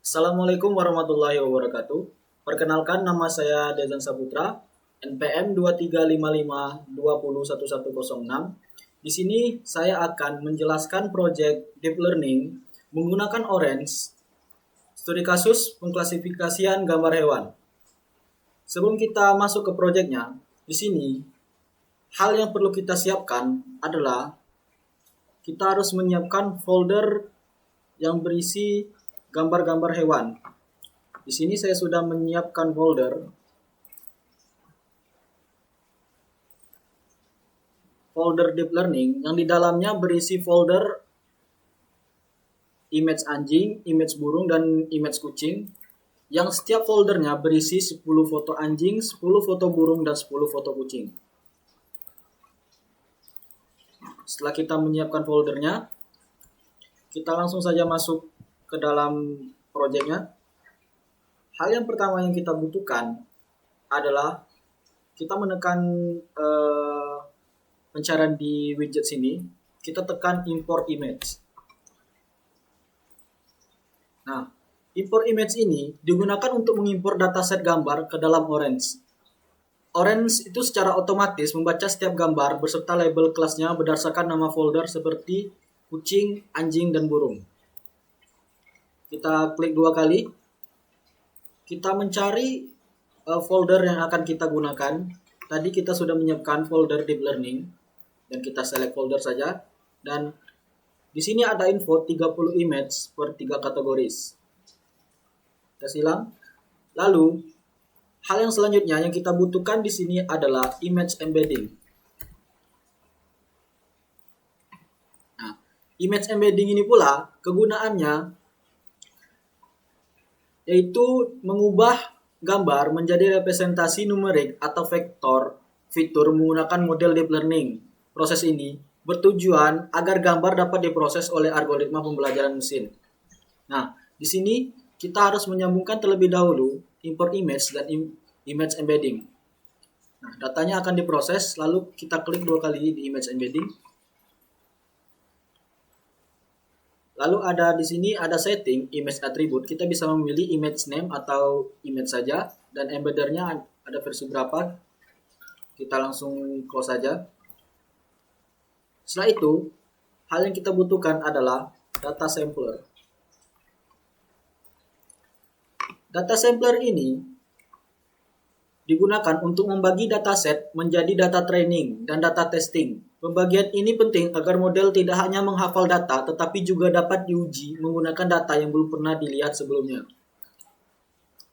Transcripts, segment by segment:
Assalamualaikum warahmatullahi wabarakatuh. Perkenalkan, nama saya Dezan Saputra, NPM 2355201106. Di sini saya akan menjelaskan proyek Deep Learning menggunakan Orange, studi kasus pengklasifikasian gambar hewan. Sebelum kita masuk ke proyeknya, di sini hal yang perlu kita siapkan adalah kita harus menyiapkan folder yang berisi gambar-gambar hewan. Di sini saya sudah menyiapkan folder deep learning yang di dalamnya berisi folder image anjing, image burung, dan image kucing, yang setiap foldernya berisi 10 foto anjing, 10 foto burung, dan 10 foto kucing. Setelah kita menyiapkan foldernya, kita langsung saja masuk ke dalam proyeknya. Hal yang pertama yang kita butuhkan adalah kita menekan pencarian di widget sini, kita tekan import image. Nah, import image ini digunakan untuk mengimpor dataset gambar ke dalam Orange. Orange itu secara otomatis membaca setiap gambar beserta label kelasnya berdasarkan nama folder seperti kucing, anjing, dan burung. Kita klik 2 kali. Kita mencari folder yang akan kita gunakan. Tadi kita sudah menyiapkan folder deep learning dan kita select folder saja. Dan di sini ada info 30 image per 3 kategoris. Kita silang. Lalu hal yang selanjutnya yang kita butuhkan di sini adalah image embedding. Nah, image embedding ini pula kegunaannya yaitu mengubah gambar menjadi representasi numerik atau vektor fitur menggunakan model deep learning. Proses ini bertujuan agar gambar dapat diproses oleh algoritma pembelajaran mesin. Nah, di sini kita harus menyambungkan terlebih dahulu import image dan image embedding. Nah, datanya akan diproses, lalu kita klik 2 kali di image embedding. Lalu ada di sini ada setting image attribute. Kita bisa memilih image name atau image saja, dan embeddernya ada versi berapa. Kita langsung close saja. Setelah itu, hal yang kita butuhkan adalah data sampler. Data sampler ini digunakan untuk membagi dataset menjadi data training dan data testing. Pembagian ini penting agar model tidak hanya menghafal data, tetapi juga dapat diuji menggunakan data yang belum pernah dilihat sebelumnya.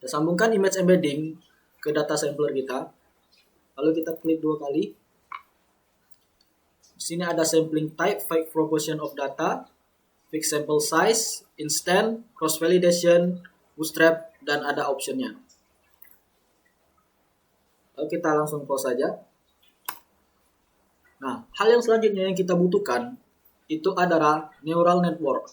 Kita sambungkan image embedding ke data sampler kita. Lalu kita klik 2 kali. Di sini ada sampling type, fake proportion of data, fixed sample size, instant, cross validation, bootstrap, dan ada optionnya. Lalu kita langsung close saja. Nah, hal yang selanjutnya yang kita butuhkan itu adalah neural network.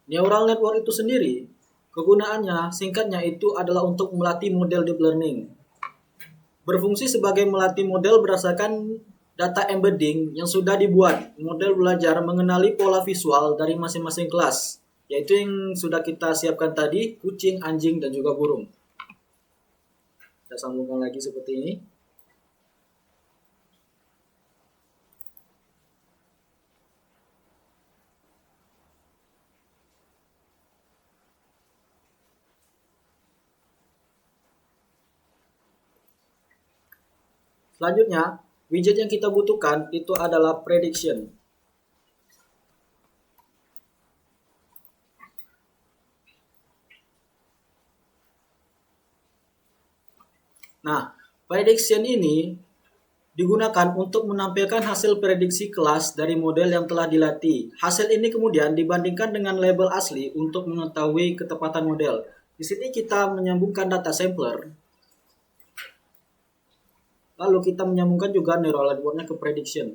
Neural network itu sendiri, kegunaannya singkatnya itu adalah untuk melatih model deep learning. Berfungsi sebagai melatih model berdasarkan data embedding yang sudah dibuat. Model belajar mengenali pola visual dari masing-masing kelas, yaitu yang sudah kita siapkan tadi, kucing, anjing, dan juga burung. Kita sambungkan lagi seperti ini. Selanjutnya, widget yang kita butuhkan itu adalah prediction. Nah, prediction ini digunakan untuk menampilkan hasil prediksi kelas dari model yang telah dilatih. Hasil ini kemudian dibandingkan dengan label asli untuk mengetahui ketepatan model. Di sini kita menyambungkan data sampler. Lalu kita menyambungkan juga neural network-nya ke prediction.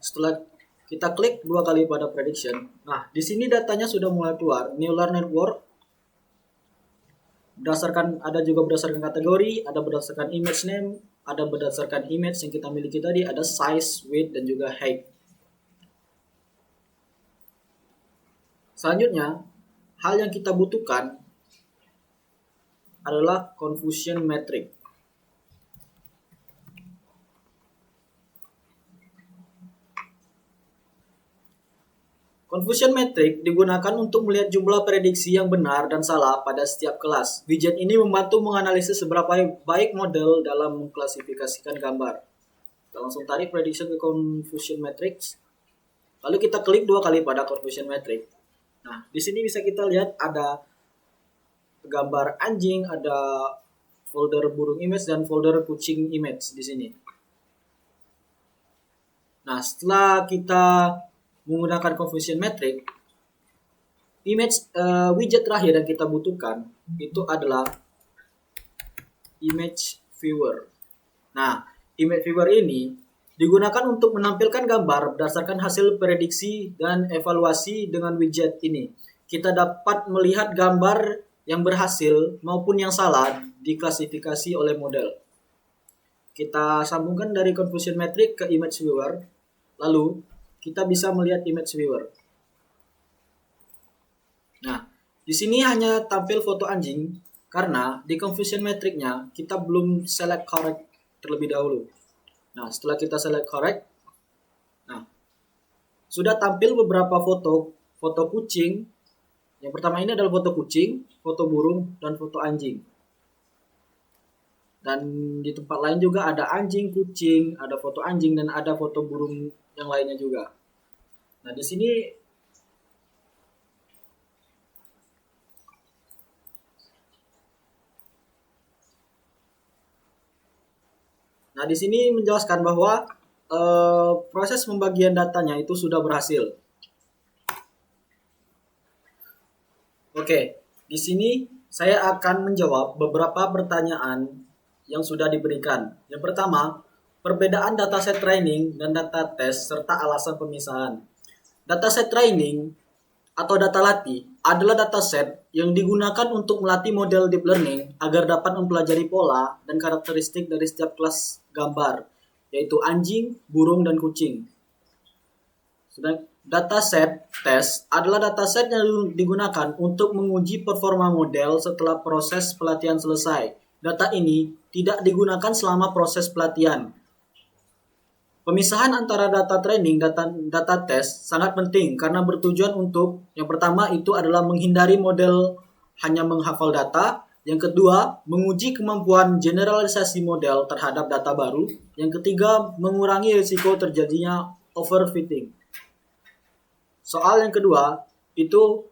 Setelah kita klik 2 kali pada prediction, nah di sini datanya sudah mulai keluar. Neural network ada juga berdasarkan kategori, ada berdasarkan image name, ada berdasarkan image yang kita miliki tadi, ada size, width, dan juga height. Selanjutnya, hal yang kita butuhkan adalah confusion metric. Confusion metric digunakan untuk melihat jumlah prediksi yang benar dan salah pada setiap kelas. Widget ini membantu menganalisis seberapa baik model dalam mengklasifikasikan gambar. Kita langsung tarik prediction ke confusion matrix. Lalu kita klik 2 kali pada confusion metric. Nah, di sini bisa kita lihat ada gambar anjing, ada folder burung image dan folder kucing image di sini. Nah, setelah kita menggunakan confusion metric, image widget terakhir yang kita butuhkan itu adalah image viewer. Nah, image viewer ini digunakan untuk menampilkan gambar berdasarkan hasil prediksi dan evaluasi. Dengan widget ini, kita dapat melihat gambar yang berhasil maupun yang salah diklasifikasi oleh model. Kita sambungkan dari confusion metric ke image viewer, lalu kita bisa melihat image viewer. Nah, di sini hanya tampil foto anjing karena di confusion metric-nya kita belum select correct terlebih dahulu. Nah, setelah kita select correct, nah, sudah tampil beberapa foto kucing. Yang pertama ini adalah foto kucing, foto burung, dan foto anjing. Dan di tempat lain juga ada anjing, kucing, ada foto anjing, dan ada foto burung yang lainnya juga. Nah, di sini menjelaskan bahwa proses pembagian datanya itu sudah berhasil. Oke, di sini saya akan menjawab beberapa pertanyaan yang sudah diberikan. Yang pertama, perbedaan dataset training dan data test serta alasan pemisahan. Dataset training atau data latih adalah dataset yang digunakan untuk melatih model deep learning agar dapat mempelajari pola dan karakteristik dari setiap kelas gambar, yaitu anjing, burung, dan kucing. Sedang dataset test adalah dataset yang digunakan untuk menguji performa model setelah proses pelatihan selesai. Data ini tidak digunakan selama proses pelatihan. Pemisahan antara data training dan data test sangat penting karena bertujuan untuk, yang pertama itu adalah menghindari model hanya menghafal data. Yang kedua, menguji kemampuan generalisasi model terhadap data baru. Yang ketiga, mengurangi risiko terjadinya overfitting. Soal yang kedua, itu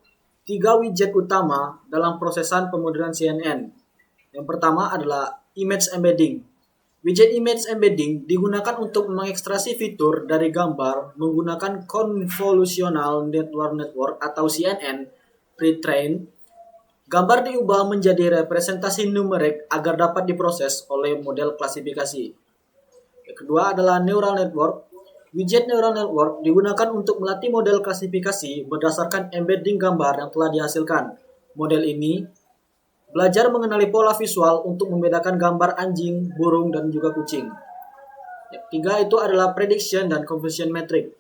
3 widget utama dalam prosesan pemodelan CNN. Yang pertama adalah image embedding. Widget image embedding digunakan untuk mengekstraksi fitur dari gambar menggunakan Convolutional Network atau CNN pre-trained. Gambar diubah menjadi representasi numerik agar dapat diproses oleh model klasifikasi. Yang kedua adalah neural network. Widget neural network digunakan untuk melatih model klasifikasi berdasarkan embedding gambar yang telah dihasilkan. Model ini belajar mengenali pola visual untuk membedakan gambar anjing, burung, dan juga kucing. Yang ketiga itu adalah prediction dan confusion metric.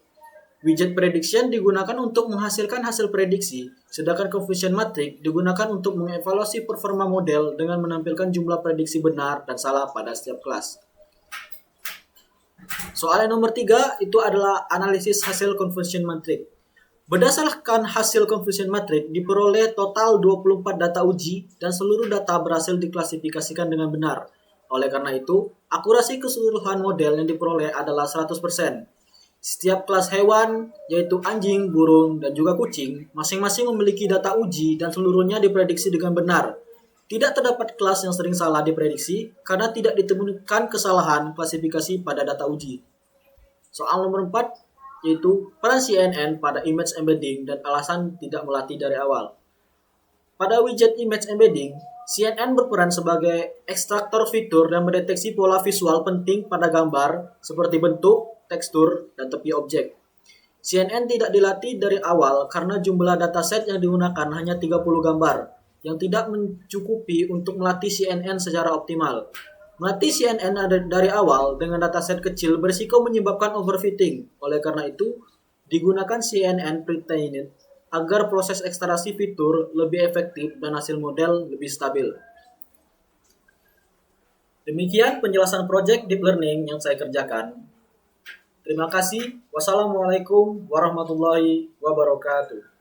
Widget prediction digunakan untuk menghasilkan hasil prediksi, sedangkan confusion metric digunakan untuk mengevaluasi performa model dengan menampilkan jumlah prediksi benar dan salah pada setiap kelas. Soal yang nomor 3 itu adalah analisis hasil confusion metric. Berdasarkan hasil confusion metric diperoleh total 24 data uji dan seluruh data berhasil diklasifikasikan dengan benar. Oleh karena itu, akurasi keseluruhan model yang diperoleh adalah 100%. Setiap kelas hewan, yaitu anjing, burung, dan juga kucing, masing-masing memiliki data uji dan seluruhnya diprediksi dengan benar. Tidak terdapat kelas yang sering salah diprediksi karena tidak ditemukan kesalahan klasifikasi pada data uji. Soal nomor 4 yaitu peran CNN pada image embedding dan alasan tidak melatih dari awal. Pada widget image embedding, CNN berperan sebagai ekstraktor fitur dan mendeteksi pola visual penting pada gambar seperti bentuk, tekstur, dan tepi objek. CNN tidak dilatih dari awal karena jumlah dataset yang digunakan hanya 30 gambar, yang tidak mencukupi untuk melatih CNN secara optimal. Melatih CNN dari awal dengan dataset kecil berisiko menyebabkan overfitting. Oleh karena itu, digunakan CNN pre-trained agar proses ekstraksi fitur lebih efektif dan hasil model lebih stabil. Demikian penjelasan project deep learning yang saya kerjakan. Terima kasih. Wassalamualaikum warahmatullahi wabarakatuh.